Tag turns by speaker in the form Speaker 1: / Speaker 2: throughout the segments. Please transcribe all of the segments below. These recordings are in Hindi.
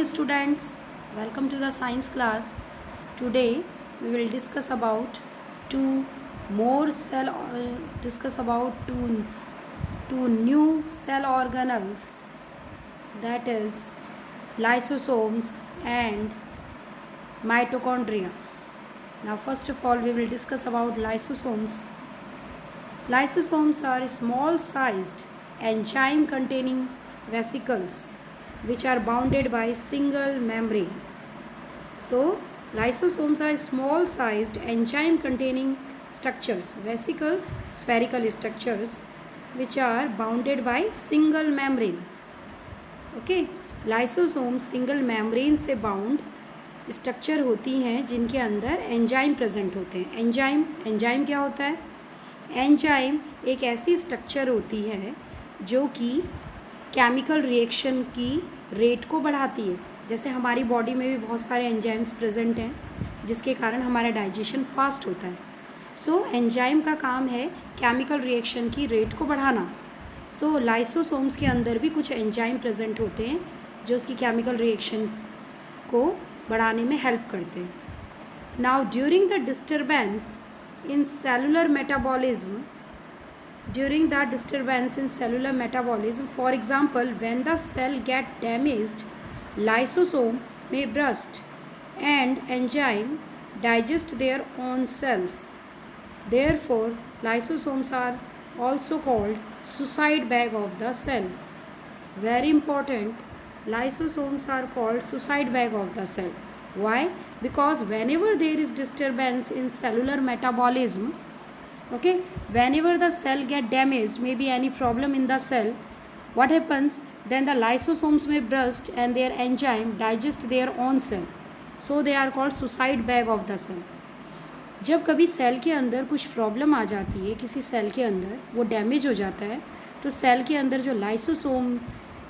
Speaker 1: students, welcome to the science class. Today we will discuss about two more cell discuss about two new cell organelles, that is lysosomes and mitochondria. Now first of all we will discuss about lysosomes. Lysosomes are small sized enzyme containing vesicles which are bounded by single membrane. So, lysosomes are small sized enzyme containing structures, vesicles, spherical structures which are bounded by single membrane. Okay, lysosomes single membrane से बाउंड स्ट्रक्चर होती हैं जिनके अंदर एंजाइम प्रेजेंट होते हैं. एंजाइम क्या होता है? एंजाइम एक ऐसी स्ट्रक्चर होती है जो कि केमिकल रिएक्शन की रेट को बढ़ाती है. जैसे हमारी बॉडी में भी बहुत सारे एंजाइम्स प्रेजेंट हैं जिसके कारण हमारा डाइजेशन फास्ट होता है. सो एंजाइम का काम है केमिकल रिएक्शन की रेट को बढ़ाना. सो लाइसोसोम्स के अंदर भी कुछ एंजाइम प्रेजेंट होते हैं जो उसकी केमिकल रिएक्शन को बढ़ाने में हेल्प करते हैं. Now during the disturbance in cellular metabolism, for example, when the cell get damaged, lysosome may burst and enzyme digest their own cells. Therefore, lysosomes are also called suicide bag of the cell. Very important, lysosomes are called suicide bag of the cell. Why? Because whenever there is disturbance in cellular metabolism, okay, whenever the cell get damaged, maybe any problem in the cell, what happens? Then the lysosomes may burst and their enzyme digest their own cell. So they are called suicide bag of the cell. जब कभी सेल के अंदर कुछ प्रॉब्लम आ जाती है, किसी सेल के अंदर वो डैमेज हो जाता है, तो सेल के अंदर जो लाइसोसोम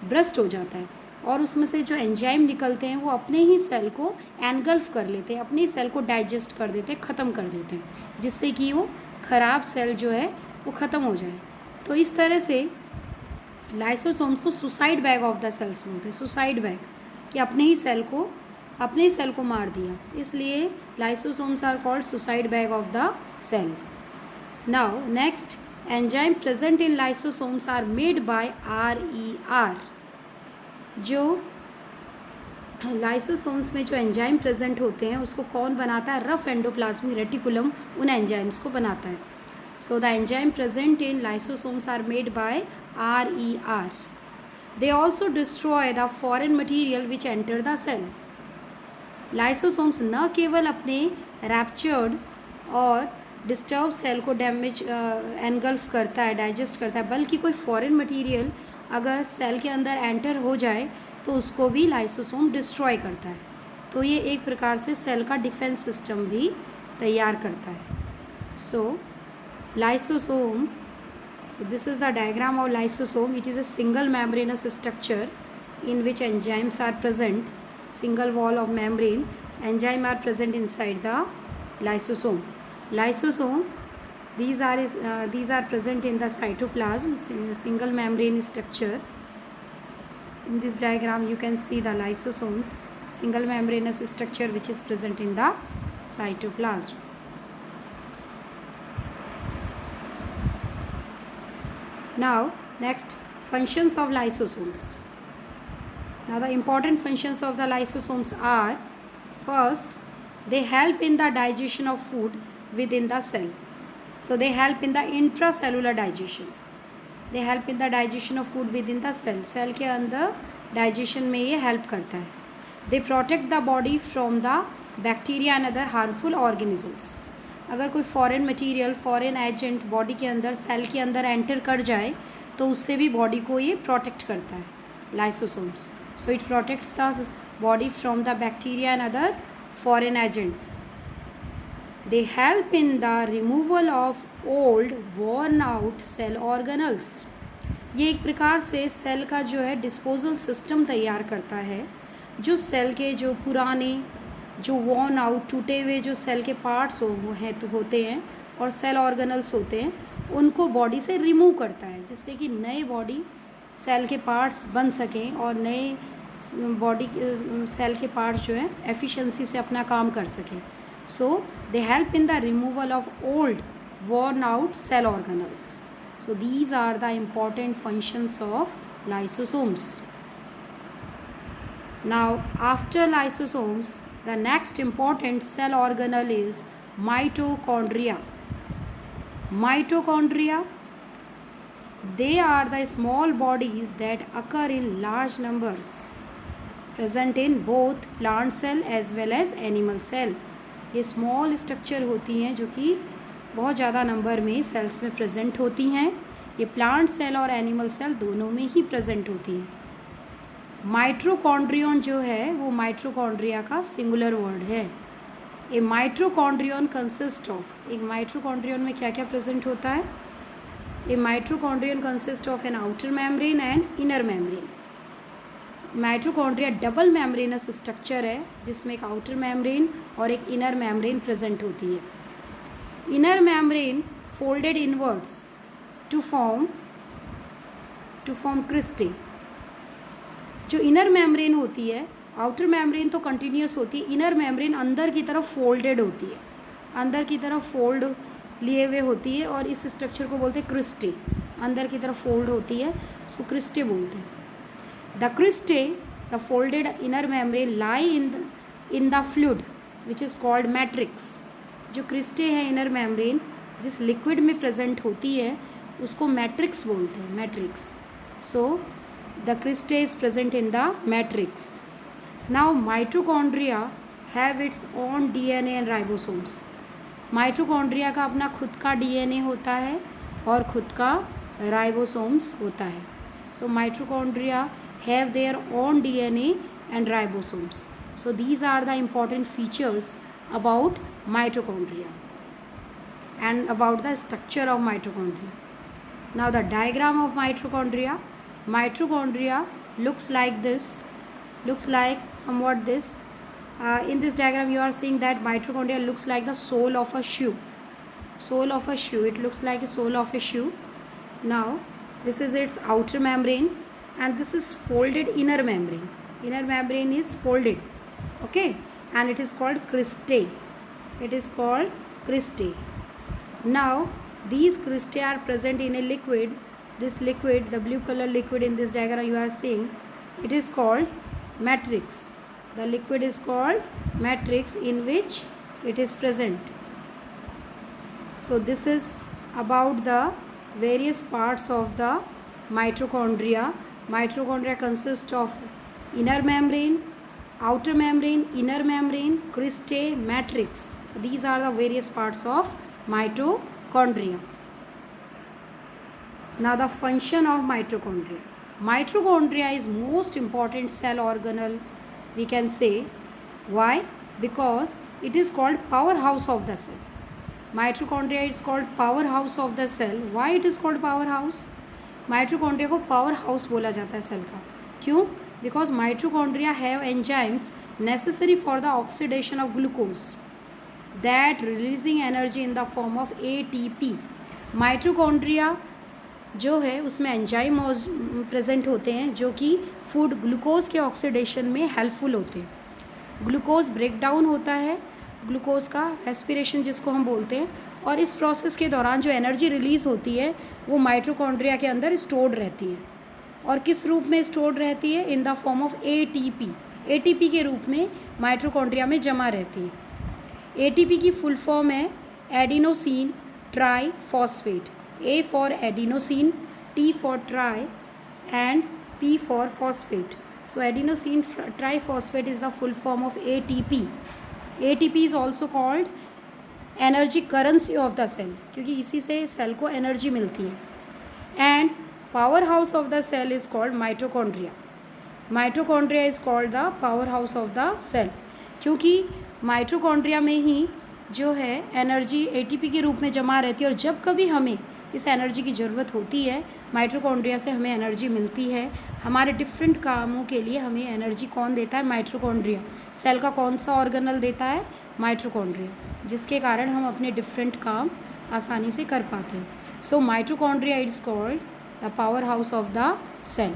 Speaker 1: ब्रस्ट हो जाता है और उसमें से जो एंजाइम निकलते हैं वो अपने ही सेल को एनगल्फ कर लेते हैं, अपने ही सेल को डाइजेस्ट कर देते हैं, ख़त्म कर देते हैं, जिससे कि वो ख़राब सेल जो है वो ख़त्म हो जाए. तो इस तरह से लाइसोसोम्स को suicide bag of the cells बोलते हैं. सुसाइड बैग कि अपने ही सेल को मार दिया, इसलिए lysosomes are called suicide bag of the cell. Now next, enzyme present in lysosomes are made by RER. जो लाइसोसोम्स में जो एंजाइम प्रेजेंट होते हैं उसको कौन बनाता है? रफ एंडोप्लाज्मिक रेटिकुलम उन एंजाइम्स को बनाता है. So the enzyme present in lysosomes are made by RER. They also destroy the foreign material which enter the cell. Lysosomes न केवल अपने रैप्चर्ड और डिस्टर्ब सेल को डैमेज एनगल्फ करता है, डाइजेस्ट करता है, बल्कि कोई फॉरेन मटीरियल अगर सेल के अंदर एंटर हो जाए तो उसको भी लाइसोसोम डिस्ट्रॉय करता है. तो ये एक प्रकार से सेल का डिफेंस सिस्टम भी तैयार करता है. सो lysosome, so this is the diagram of lysosome. It is a single membranous structure in which enzymes are present. Single wall of membrane, enzyme are present inside the lysosome. Lysosome, these are present in the cytoplasm, single membrane structure. In this diagram you can see the lysosomes, single membranous structure which is present in the cytoplasm. Now next, functions of lysosomes. Now the important functions of the lysosomes are, first, they help in the digestion of food within the cell. So they help in the intracellular digestion. They help in the digestion of food within the cell. Cell के अंदर digestion में ये help करता है. They protect the body from the bacteria and other harmful organisms. अगर कोई foreign material, foreign agent body के अंदर, सेल के अंदर एंटर कर जाए तो उससे भी बॉडी को ये प्रोटेक्ट करता है, lysosomes. So it protects the body from the bacteria and other foreign agents. They help in the removal of old worn out cell organelles. ये एक प्रकार से सेल का जो है डिस्पोजल सिस्टम तैयार करता है. जो सेल के जो पुराने, जो वॉर्न आउट, टूटे हुए जो सेल के पार्ट्स होते हैं और सेल ऑर्गेनल्स होते हैं, उनको बॉडी से रिमूव करता है, जिससे कि नए बॉडी सेल के पार्ट्स बन सकें और नए बॉडी सेल के पार्ट्स जो हैं एफिशिएंसी से अपना काम कर सकें. So they help in the removal of old worn out cell organelles. So these are the important functions of lysosomes. Now after lysosomes, the next important cell organelle is mitochondria. Mitochondria, they are the small bodies that occur in large numbers, present in both plant cell as well as animal cell. ये स्मॉल स्ट्रक्चर होती हैं जो कि बहुत ज़्यादा नंबर में सेल्स में प्रेजेंट होती हैं. ये प्लांट सेल और एनिमल सेल दोनों में ही प्रेजेंट होती हैं. माइटोकॉन्ड्रियन जो है वो माइटोकॉन्ड्रिया का सिंगुलर वर्ड है. ए माइटोकॉन्ड्रियन कंसिस्ट ऑफ, एक माइटोकॉन्ड्रियन में क्या क्या प्रेजेंट होता है? A mitochondrion consist of an outer membrane and inner membrane. Mitochondria double membranous structure है जिसमें एक आउटर मेम्ब्रेन और एक इनर मेम्ब्रेन प्रेजेंट होती है. Inner membrane folded inwards to form cristae. जो इनर मेम्ब्रेन होती है, आउटर मेम्ब्रेन तो कंटिन्यूस होती है, इनर मेम्ब्रेन अंदर की तरफ फोल्डेड होती है, अंदर की तरफ फोल्ड लिए हुए होती है और इस स्ट्रक्चर को बोलते हैं क्रिस्टे. अंदर की तरफ फोल्ड होती है, उसको क्रिस्टे बोलते हैं. The cristae, the folded inner membrane lie in the fluid which is called matrix. जो क्रिस्टे है इनर मेम्ब्रेन जिस लिक्विड में प्रेजेंट होती है उसको मैट्रिक्स बोलते हैं, matrix. So the cristae is present in the matrix. Now mitochondria have its own DNA and ribosomes. Mitochondria का अपना खुद का डीएनए होता है और खुद का राइबोसोम्स होता है. सो mitochondria have their own DNA and ribosomes. So these are the important features about mitochondria and about the structure of mitochondria. Now the diagram of mitochondria. Mitochondria looks like this, looks like somewhat this. In this diagram you are seeing that mitochondria looks like the sole of a shoe. Sole of a shoe. It looks like a sole of a shoe. Now this is its outer membrane and this is folded inner membrane. Inner membrane is folded. Okay. And it is called cristae. It is called cristae. Now these cristae are present in a liquid. This liquid, the blue color liquid in this diagram you are seeing, it is called matrix. The liquid is called matrix in which it is present. So this is about the various parts of the mitochondria. Mitochondria consist of inner membrane, outer membrane, inner membrane, cristae, matrix. So these are the various parts of mitochondria. Now the function of mitochondria. Mitochondria is most important cell organelle, we can say. Why? Because it is called powerhouse of the cell. Mitochondria is called powerhouse of the cell. Why it is called powerhouse? Mitochondria को powerhouse बोला जाता है सेल का. क्यों? Because mitochondria have enzymes necessary for the oxidation of glucose that releasing energy in the form of ATP. Mitochondria जो है उसमें एंजाइम प्रेजेंट होते हैं जो कि फूड ग्लूकोज के ऑक्सीडेशन में हेल्पफुल होते हैं. ग्लूकोज ब्रेक डाउन होता है, ग्लूकोज का रेस्पिरेशन जिसको हम बोलते हैं, और इस प्रोसेस के दौरान जो एनर्जी रिलीज़ होती है वो माइटोकॉन्ड्रिया के अंदर स्टोर्ड रहती है. और किस रूप में स्टोर्ड रहती है? In the form of ATP. ATP के रूप में माइटोकॉन्ड्रिया में जमा रहती है. ATP की फुल फॉर्म है adenosine triphosphate. A for adenosine, T for tri and P for phosphate. So adenosine triphosphate is the full form of ATP. ATP is also called energy currency of the cell, क्योंकि इसी से सेल को एनर्जी मिलती है. And powerhouse of the cell is called mitochondria. Mitochondria is called the powerhouse of the cell, क्योंकि माइटोकॉन्ड्रिया में ही जो है एनर्जी ATP के रूप में जमा रहती है और जब कभी हमें इस एनर्जी की ज़रूरत होती है माइटोकॉन्ड्रिया से हमें एनर्जी मिलती है. हमारे डिफरेंट कामों के लिए हमें एनर्जी कौन देता है? माइटोकॉन्ड्रिया. सेल का कौन सा ऑर्गेनल देता है? माइटोकॉन्ड्रिया, जिसके कारण हम अपने डिफरेंट काम आसानी से कर पाते हैं. So mitochondria is called the powerhouse of the cell.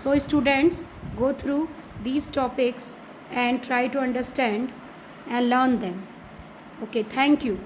Speaker 1: So students, go through these topics and try to understand and learn them. Okay, thank you.